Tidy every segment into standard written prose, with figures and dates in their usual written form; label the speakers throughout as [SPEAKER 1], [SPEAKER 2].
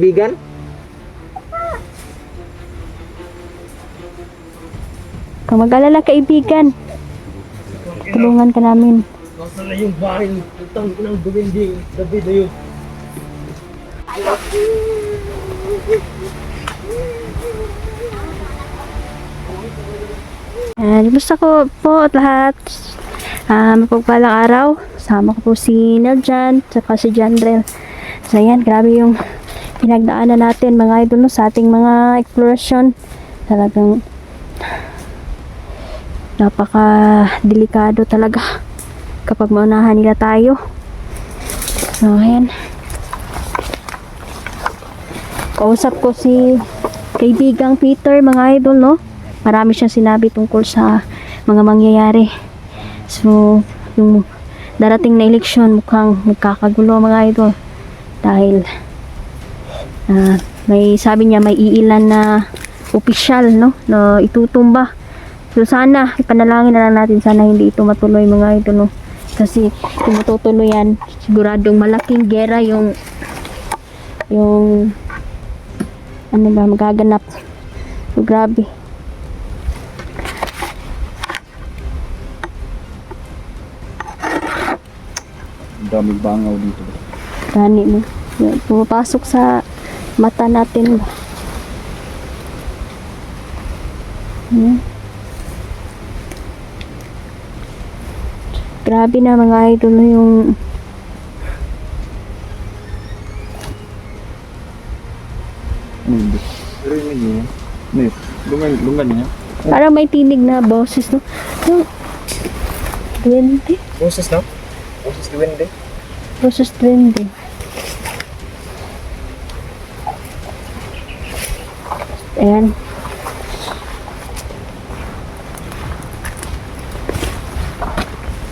[SPEAKER 1] Bigan?
[SPEAKER 2] Kung mag-alala kaibigan, tulungan ka namin.
[SPEAKER 1] Nasa na yung bahay utang ng Duwende David na yun.
[SPEAKER 2] Gusto ko po at lahat. Mapagpalang araw. Sama ko po si Neljan, saka si Jandrel. So yan, grabe yung pinagdaanan natin mga idol no, sa ating mga exploration. Talagang napaka-delikado talaga kapag maunahan nila tayo. So ayan. Kausap ko si kaibigang Peter mga idol no. Marami siyang sinabi tungkol sa mga mangyayari. So, yung darating na eleksyon mukhang magkakagulo mga idol. Dahil may sabi niya may iilan na opisyal no, na itutumba. So, sana ipanalangin na lang natin sana hindi ito matuloy mga idol no. Kasi kung matutuloy yan, siguradong malaking gera yung ano ba magaganap. So, grabe.
[SPEAKER 1] Daming bangaw dito.
[SPEAKER 2] Gani no. Yan, pumapasok sa mata natin. Yan. Grabe na mga idol no, yung
[SPEAKER 1] Rinig niya. Nih, lungan niya.
[SPEAKER 2] parang may tinig na boses no. Yung 20?
[SPEAKER 1] Boses na? Boses Duwende.
[SPEAKER 2] Boses 20. Ayan.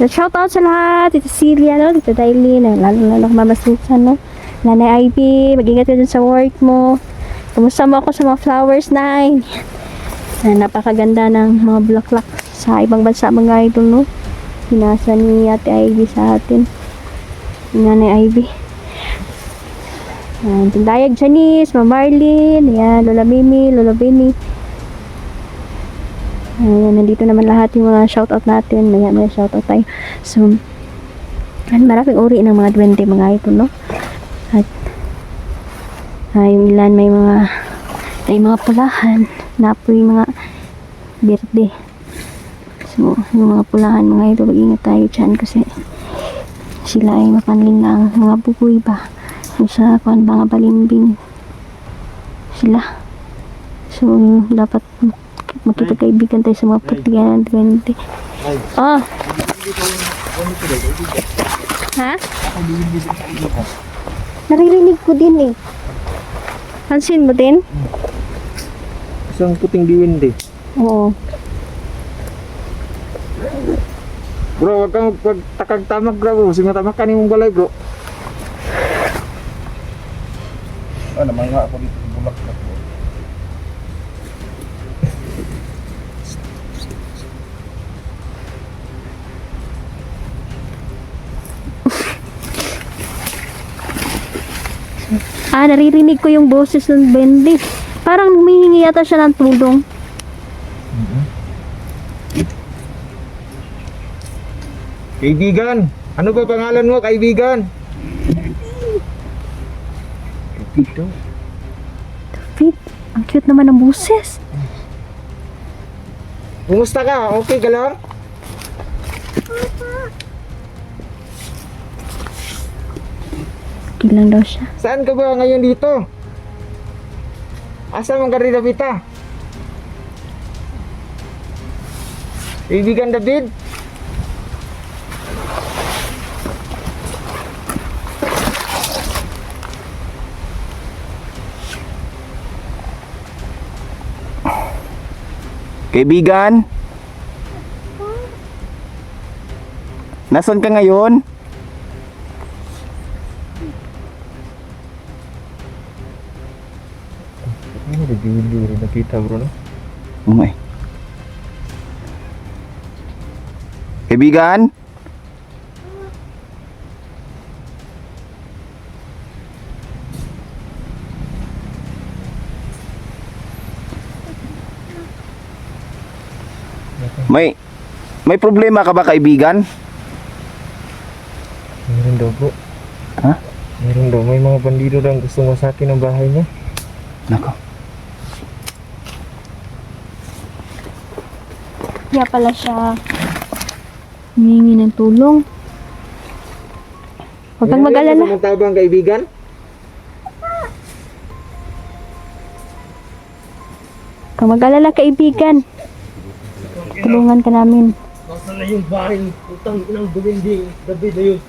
[SPEAKER 2] So, shout out sa lahat. Tita Celia, no? Tita Dailin, lalo Mama Susan, no? Nanay Ivy, mag-ingat ka dun sa work mo. Kumusta mo ako sa mga flowers, Nay? Napakaganda ng mga bulaklak sa ibang bansa, mga idol, no? Pinasa ni Ate Ivy sa atin. Nanay Ivy. Tindayag Janice, Ma'am Marlene, ayan, Lola Mimi, Lola Benny. Ayan, nandito naman lahat yung mga shoutout natin. May shoutout tayo. So, maraming uri ng mga duwende mga ito, no? At yung ilan may mga pulahan na po yung mga birthday. So, yung mga pulahan mga ito, mag-ingat tayo dyan kasi sila ay mapanlin lang mga buboy ba yung sa mga balimbing sila. So, dapat makipagkaibigan tayo sa mga patigan ng duwende. Oh! Ha? Naririnig ko din eh. Pansin mo din?
[SPEAKER 1] Isang puting Duwende.
[SPEAKER 2] Oo.
[SPEAKER 1] Bro, wag kang pagtakag tamak bro. Sige tamak ka ni mong balay bro. Naman nga ako dito sa bulak bro.
[SPEAKER 2] Naririnig ko yung boses ng Bendy. Parang humihingi yata siya ng tulong.
[SPEAKER 1] Kaibigan, ano ba pangalan mo, kaibigan? Dito.
[SPEAKER 2] David, ang cute naman ng boses.
[SPEAKER 1] Kumusta ka? Okay ka lang?
[SPEAKER 2] Okay lang daw siya.
[SPEAKER 1] Saan ka ba ngayon dito? Asa mong karina pita? Kaibigan David?
[SPEAKER 3] Kaibigan? Nasaan ka ngayon?
[SPEAKER 1] Ano nag-iwindi rin nakita bro no?
[SPEAKER 3] Umay. Kaibigan? May problema ka ba, kaibigan?
[SPEAKER 1] Meron daw po.
[SPEAKER 3] Ha?
[SPEAKER 1] Meron daw. May mga bandido daw ang gusto masakin ang bahay niya.
[SPEAKER 3] Nako.
[SPEAKER 2] Kaya pala siya humingi ng tulong. Huwag kang mag-alala.
[SPEAKER 1] May tabang kaibigan?
[SPEAKER 2] Huwag kang mag-alala, kaibigan. Tulungan ka namin.
[SPEAKER 4] Nasaan na yung bahay ng putang inang duminding David na yun?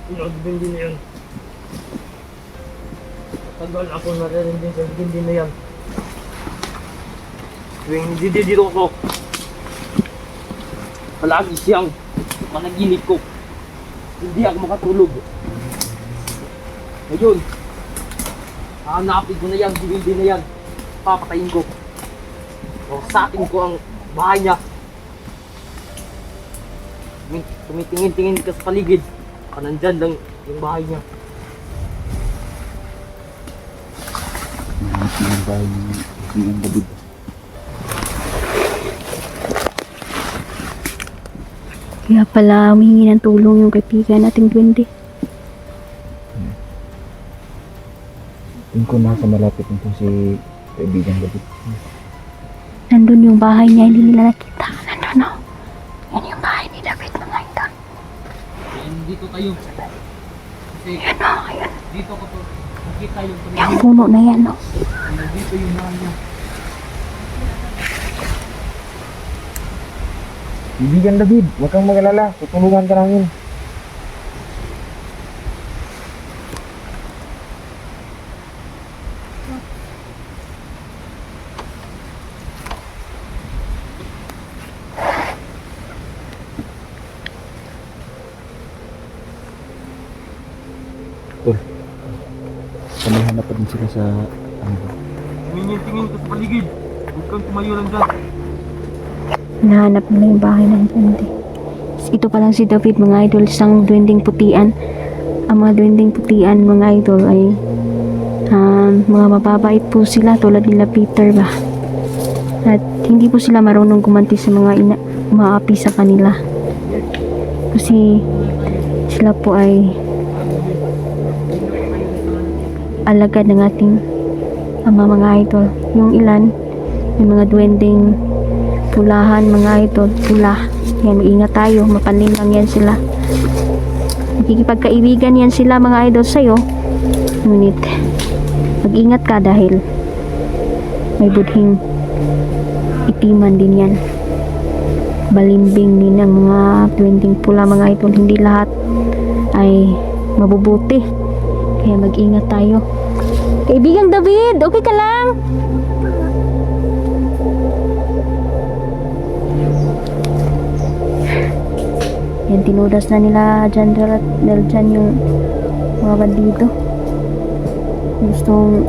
[SPEAKER 4] Yung duminding na yan. Tagal ako naririnig sa duminding na yan. Tuwing hindi dito ako, palagi siyang panaginip ko. Hindi ako makatulog. Ngayon, hahanapin ko na yan, duminding na yan. Papatayin ko. O satin ko ang bahay niya. Tumitingin-tingin ka sa paligid. Nandyan lang yung bahay niya.
[SPEAKER 3] Yung bahay ni David.
[SPEAKER 2] Kaya pala humingi ng tulong yung kaibigan nating duwende.
[SPEAKER 3] Tingin ko nasa malapit nito si kaibigan David.
[SPEAKER 2] Nandun yung bahay niya, hindi nila nakita. Nandun, no? Yan yung bahay ni David, mga ito.
[SPEAKER 4] Dito tayo. Kasi
[SPEAKER 2] Yan, no? Ayan.
[SPEAKER 4] dito ko to. Nakita yung
[SPEAKER 2] Yung puno na yan, no?
[SPEAKER 4] dito yung bahay niya.
[SPEAKER 1] Kaibigan David, huwag kang mag-alala. Tutulungan ka namin.
[SPEAKER 3] Samahan na pa din sila sa
[SPEAKER 4] Tumingin-tingin ka sa paligid. Huwag kang tumayo lang dyan.
[SPEAKER 2] Hinahanap nila yung bahay ng duwende. Ito pa lang si David, mga idol, isang duwending putian. Ang mga duwending putian, mga idol, ay mga mababait po sila, tulad nila Peter ba. At hindi po sila marunong gumanti sa mga umaapi sa kanila. Kasi sila po ay alagad ng ating ama, mga idol. Yung ilan, yung mga duwending pulahan, mga idol, pula. Yan, mag-ingat tayo, mapanlin lang yan sila. Nakikipagkaibigan yan sila, mga idol, sa'yo. Ngunit, mag-ingat ka dahil may budhing itiman din yan. Balimbing din ang mga duwending pula, mga idol. Hindi lahat ay mabubuti. Kaya mag-ingat tayo. Kaibigang David, okay ka lang? Yan, tinudas na nila General at Neljan yung mga bandido. Gustong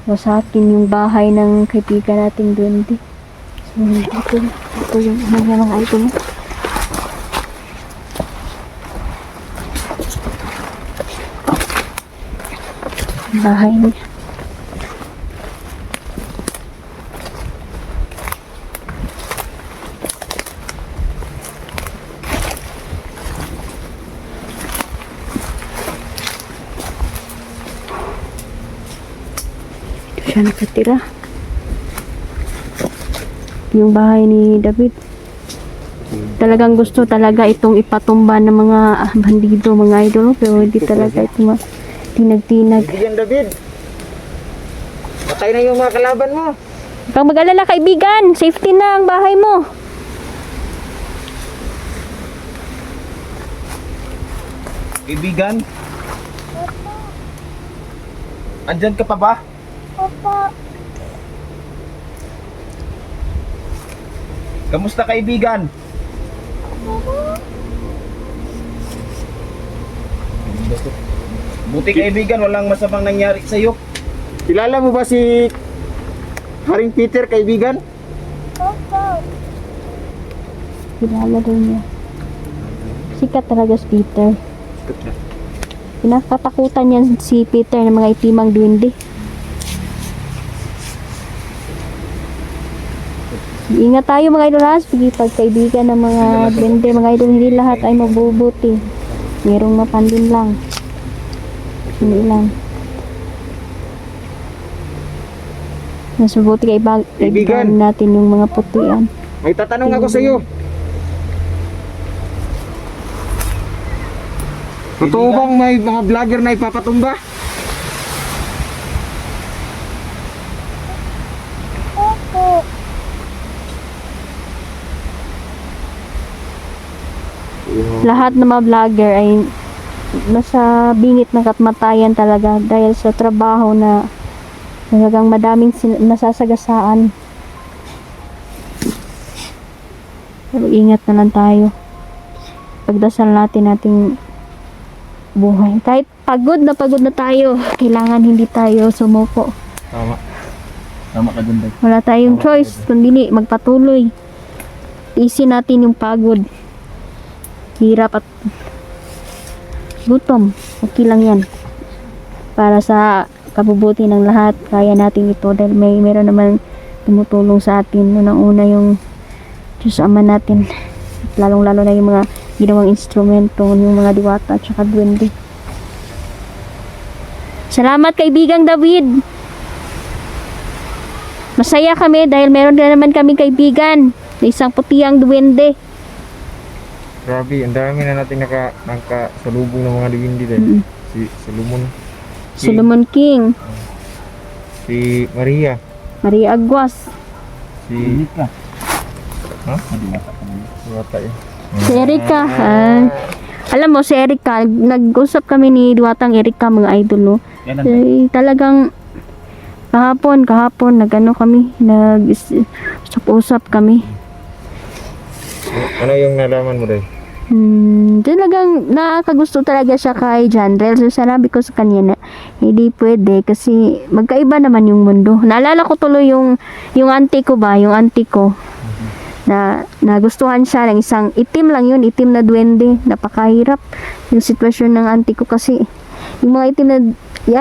[SPEAKER 2] wasakin yung bahay ng kaibigan nating duwende. So, ito yung mga item. Bahay niya. Dito siya nakatira. Yung bahay ni David. Talagang gusto talaga itong ipatumba ng mga bandido, mga idol, pero hindi talaga ito tinag-tinag.
[SPEAKER 1] Kaibigan David, patay na yung mga kalaban mo.
[SPEAKER 2] Huwag kang mag-alala, kaibigan. Safety na ang bahay mo.
[SPEAKER 3] kaibigan. Andyan ka pa ba? Kamusta, kaibigan? Buti, kaibigan, walang masamang nangyari sa'yo.
[SPEAKER 1] Kilala mo ba si Haring Peter, kaibigan?
[SPEAKER 2] Kilala daw niya. Sikat talaga si Peter. Pinakatakutan niya si Peter ng mga itimang duwende. Ingat tayo mga idol ha. Sige, pagkaibigan ng mga duwende, mga idol, hindi lahat ay mabubuti. Merong mapandin lang. Hindi lang. Mas mabuti kaibigan natin yung mga putian.
[SPEAKER 1] May tatanong ako sa iyo. Totoo bang may mga vlogger na ipapatumba?
[SPEAKER 2] Lahat ng mga vlogger ay nasa bingit ng kamatayan talaga dahil sa trabaho na talagang madaming nasasagasaan. Pero ingat na lang tayo. Pagdasal natin ating buhay. Kahit pagod na tayo, kailangan hindi tayo sumuko.
[SPEAKER 3] Tama. Tama ka dun, Day.
[SPEAKER 2] Wala tayong choice kundi magpatuloy. Isin natin yung pagod. Hirap at gutom. Okay lang yan. Para sa kabubuti ng lahat, kaya natin ito dahil meron naman tumutulong sa atin. Unang-una yung Diyos Ama natin. At lalong-lalo na yung mga ginawang instrumento, yung mga diwata at saka duwende. Salamat kaibigang David. Masaya kami dahil meron na naman kaming kaibigan na isang putiang duwende.
[SPEAKER 1] Grabe, ang dami na natin nakasalubong ng mga diwindi dahil. Si Solomon.
[SPEAKER 2] Solomon King,
[SPEAKER 1] Si Maria.
[SPEAKER 2] Maria Aguas,
[SPEAKER 1] Si...
[SPEAKER 3] Erika.
[SPEAKER 1] Ha?
[SPEAKER 3] Madiwata ka naman.
[SPEAKER 1] Diwata yun.
[SPEAKER 2] si Erika. Alam mo, si Erika, nag-usap kami ni Diwatang Erika, mga idol, no?
[SPEAKER 3] Kailan, Day?
[SPEAKER 2] Talagang kahapon, nag-ano kami, nag-usap kami.
[SPEAKER 1] Ano yung nalaman mo dahil?
[SPEAKER 2] Talagang nakakagusto talaga siya kay Jandrel. So sinabi ko sa kanya na hindi pwede kasi magkaiba naman yung mundo. Naalala ko tuloy yung auntie ko ba, yung auntie ko na nagustuhan siya ng isang itim lang yun, itim na duwende. Napakahirap yung sitwasyon ng auntie ko kasi yung mga itim na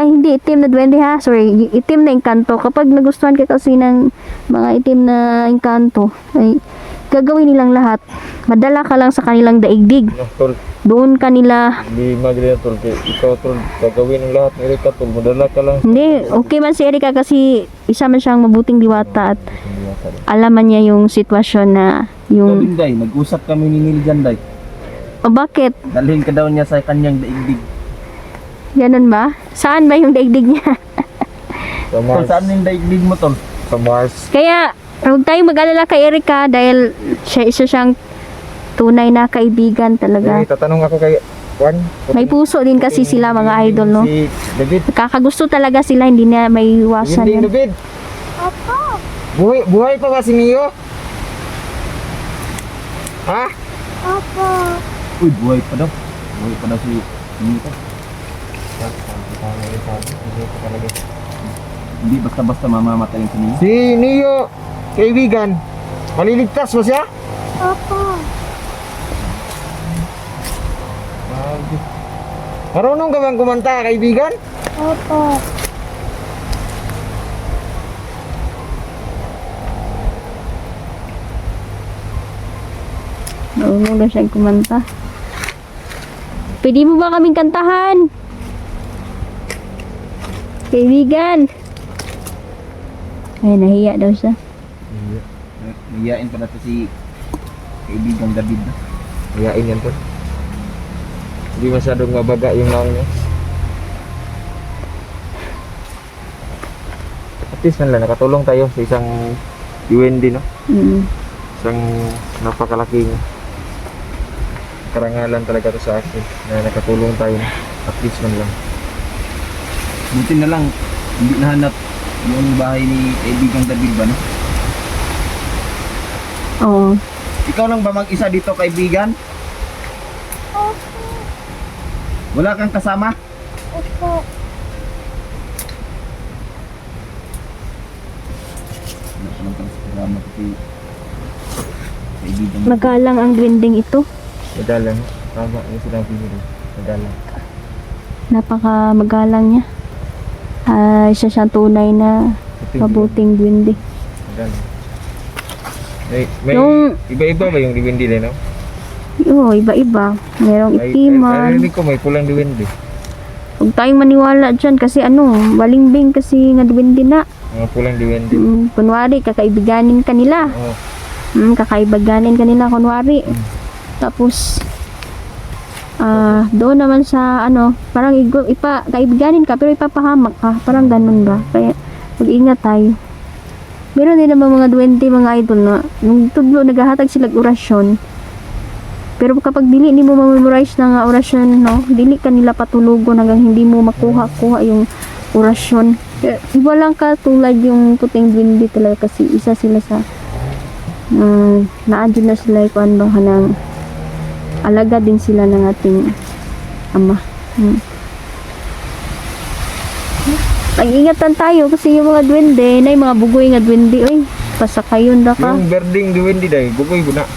[SPEAKER 2] hindi itim na duwende ha, sorry, itim na engkanto. Kapag nagustuhan ka kasi ng mga itim na engkanto ay gagawin nilang lahat. Madala ka lang sa kanilang daigdig.
[SPEAKER 1] Tol,
[SPEAKER 2] Doon kanila.
[SPEAKER 1] hindi maganda tol. Ikaw tol, gagawin ng lahat ng Erika tol. Madala ka lang.
[SPEAKER 2] Hindi, okay man si Erika kasi isa man siyang mabuting diwata at
[SPEAKER 1] Diwata din.
[SPEAKER 2] alaman niya yung sitwasyon na yung...
[SPEAKER 3] Galing, Day. Nag-usap kami ni Niljan, Day.
[SPEAKER 2] O bakit?
[SPEAKER 3] Dalhin ka daw niya sa kanyang daigdig.
[SPEAKER 2] Ganun ba? Saan ba yung daigdig niya?
[SPEAKER 1] Sa
[SPEAKER 3] Tol,
[SPEAKER 1] Mars.
[SPEAKER 3] saan yung daigdig mo, Tol?
[SPEAKER 1] Sa Mars.
[SPEAKER 2] Kaya, huwag tayong mag-alala kay Erika dahil isa siyang tunay na kaibigan talaga.
[SPEAKER 1] Tatanong ako kay Juan.
[SPEAKER 2] May puso din kasi sila mga idol, no?
[SPEAKER 1] Si David.
[SPEAKER 2] Kakagusto talaga sila, hindi na may iwasan
[SPEAKER 1] Hindi
[SPEAKER 2] yan.
[SPEAKER 1] David. Buhay pa ba si Mio? Ha?
[SPEAKER 3] Uy, buhay pa daw. Buhay pa daw si Nito. Hindi basta-basta mamamatay yung sinino.
[SPEAKER 1] Si Neo, kaibigan, maliligtas ba siya? Marunong ka bang kumanta, kaibigan?
[SPEAKER 2] Marunong na siyang kumanta. Pwede mo ba kaming kantahan? Kaibigan. Ay, nahiya daw siya.
[SPEAKER 3] Nahiyain pa natin si kaibigang David.
[SPEAKER 1] Hayain yan to. Hindi masyadong mabaga yung naong niya. At least man lang, nakatulong tayo sa isang UND, no? Isang napakalaking karangalan talaga to sa akin na nakatulong tayo, no? At least man lang.
[SPEAKER 3] Buti na lang, hindi nahanap yung bahay ni kaibigang David ba, no?
[SPEAKER 2] Oo.
[SPEAKER 3] Ikaw lang ba mag-isa dito, kaibigan? Wala kang kasama? Wala ka lang kasama kasi kaibigan.
[SPEAKER 2] Magalang ang duwending ito.
[SPEAKER 1] Madalang. Tama yung sinabi mo rin. Madalang.
[SPEAKER 2] Napaka magalang niya. Isa siyang tunay na mabuting duwende.
[SPEAKER 1] Madalang. May
[SPEAKER 2] Yung-
[SPEAKER 1] iba-iba ba yung diwindi din, no?
[SPEAKER 2] Oo, iba-iba. Merong itiman.
[SPEAKER 1] Narinig ko may pulang diwindi.
[SPEAKER 2] Huwag tayong maniwala dyan kasi balimbing kasi nga duwende na.
[SPEAKER 1] Mga pulang diwindi.
[SPEAKER 2] Kunwari, kakaibiganin ka nila.
[SPEAKER 1] Oo.
[SPEAKER 2] Kakaibiganin ka nila, kunwari. Tapos, doon naman sa parang kaibiganin ka pero ipapahamak ka. Parang ganun ba? Kaya, mag-ingat tayo. Meron din naman mga duwende, mga idol na nung tudlo, naghahatag sila og orasyon. Pero kapag dili ni mo ma-memorize na nga orasyon, dili ka nila patulugon hanggang hindi mo makuha yung orasyon. Iba lang ka tulad yung puting duwende talaga kasi isa sila sa naadyo na sila kung ano hanang alaga din sila ng ating ama. Pag-ingatan tayo kasi yung mga duwende, na yung mga bugoy nga duwende, oy, pasakayon na ka.
[SPEAKER 1] Yung berding diwindi dahil, bugoy ko na.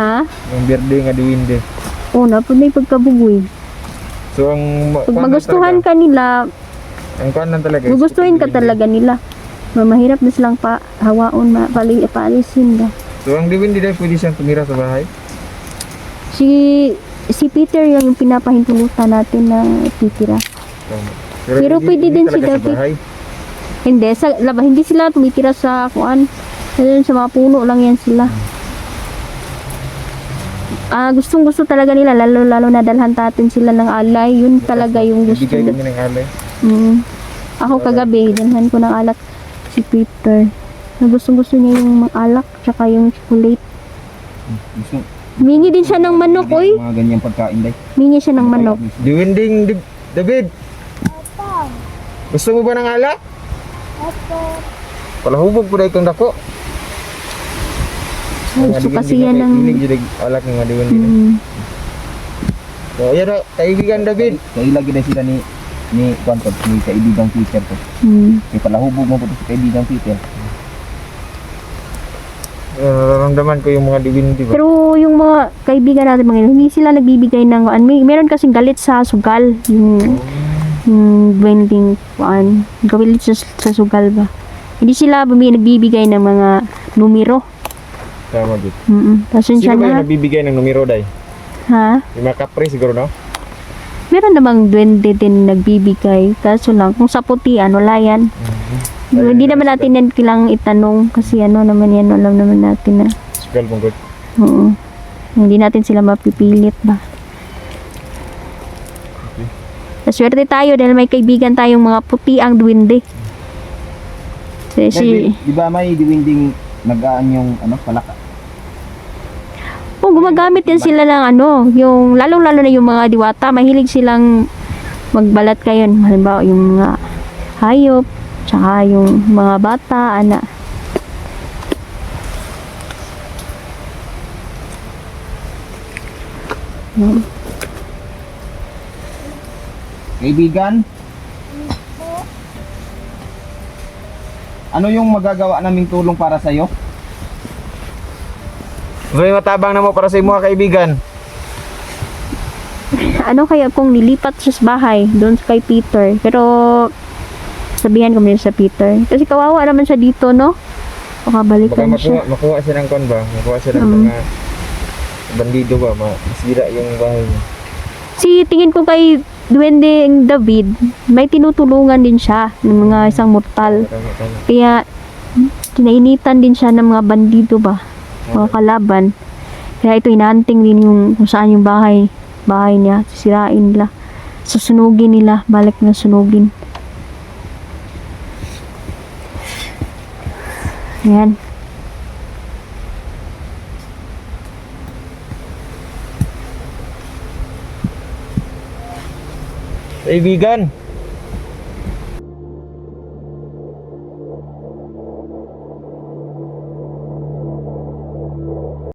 [SPEAKER 2] Ha?
[SPEAKER 1] Yung berding nga diwindi.
[SPEAKER 2] Oo na, po na yung pagkabugoy.
[SPEAKER 1] So, ang...
[SPEAKER 2] Pag magustuhan ka nila,
[SPEAKER 1] Ang kuan lang talaga.
[SPEAKER 2] gugustuhin ka talaga nila. Mahirap na silang hawaon, paalisin ba.
[SPEAKER 1] So, ang diwindi dahil pwede siyang tumira sa bahay.
[SPEAKER 2] Si Peter yung pinapahintulutan natin na titira.
[SPEAKER 1] Tama.
[SPEAKER 2] Pero pwede din si
[SPEAKER 1] talaga sa
[SPEAKER 2] David.
[SPEAKER 1] bahay.
[SPEAKER 2] Hindi, hindi sila tumitira sa kuan. Sa mga puno lang yan sila. Gustong-gusto talaga nila, lalo na dalhan sila ng alay. Yun talaga yung gusto
[SPEAKER 1] Bibigay
[SPEAKER 2] nila.
[SPEAKER 1] kami ng alay.
[SPEAKER 2] Ako kagabi, dalhan ko ng alak si Peter. Gustong-gusto niya yung alak, tsaka yung chocolate.
[SPEAKER 3] Gusto,
[SPEAKER 2] Mingi din siya ng manok, oy.
[SPEAKER 3] mga ganyang pagkain day.
[SPEAKER 2] Mingi siya ng manok.
[SPEAKER 1] Diwinding David. Gusto mo ba ng alak? Palahubog ko dahil kang dako.
[SPEAKER 2] Gusto kasi yan ng...
[SPEAKER 1] Hilig yung alak ng mga diwindi. So, ayan o, kaibigan David.
[SPEAKER 3] Kaya lagi na sila ni Quantum, ni kaibigang Peter ko. Kaya palahubog mo po sa kaibigang Peter.
[SPEAKER 1] Nararamdaman ko yung mga diwindi ba?
[SPEAKER 2] Pero yung mga kaibigan natin mga yun, hindi sila nagbibigay ng meron kasing galit sa sugal. Yung vending galit sa sugal ba. Hindi sila nagbibigay ng mga numero.
[SPEAKER 1] Tama, David.
[SPEAKER 2] Pasensya
[SPEAKER 1] Sino ba yung
[SPEAKER 2] na.
[SPEAKER 1] nagbibigay ng numero, Day?
[SPEAKER 2] Ha?
[SPEAKER 1] Yung mga kapre siguro, no?
[SPEAKER 2] Meron namang duwende din nagbibigay. Kaso lang, kung sa putian, wala yan. Hindi naman natin yan kailangang itanong kasi naman yan, alam naman natin na.
[SPEAKER 1] Sugal mong good.
[SPEAKER 2] Oo. Hindi natin sila mapipilit ba. Swerte tayo dahil may kaibigan tayong mga puti ang duwende.
[SPEAKER 3] Di ba may diwinding nag-aan yung palaka?
[SPEAKER 2] Gumagamit din sila ng yung lalong-lalo na yung mga diwata, mahilig silang magbalat kayo. Halimbawa, yung mga hayop, tsaka yung mga bata,
[SPEAKER 3] Kaibigan? Ano yung magagawa naming tulong para sa'yo?
[SPEAKER 1] May matabang na mo para sa mga kaibigan.
[SPEAKER 2] Ano kaya kung nilipat siya sa bahay doon kay Peter, pero sabihan ko muna sa Peter kasi kawawa naman siya dito, no?
[SPEAKER 1] Baka
[SPEAKER 2] Balikan siya.
[SPEAKER 1] makuha siya ng kon ba? Makuha siya ng mga bandido ba? Masira yung bahay niya.
[SPEAKER 2] Tingin ko kay Duwending David, may tinutulungan din siya ng mga isang mortal.
[SPEAKER 1] Tama.
[SPEAKER 2] Kaya kinainitan din siya ng mga bandido ba? Mga kalaban. Kaya ito hinahunting din yung kung saan yung bahay niya. Sisirain nila. Susunugin nila. Balik na sunugin. Ayan.
[SPEAKER 1] Kaibigan,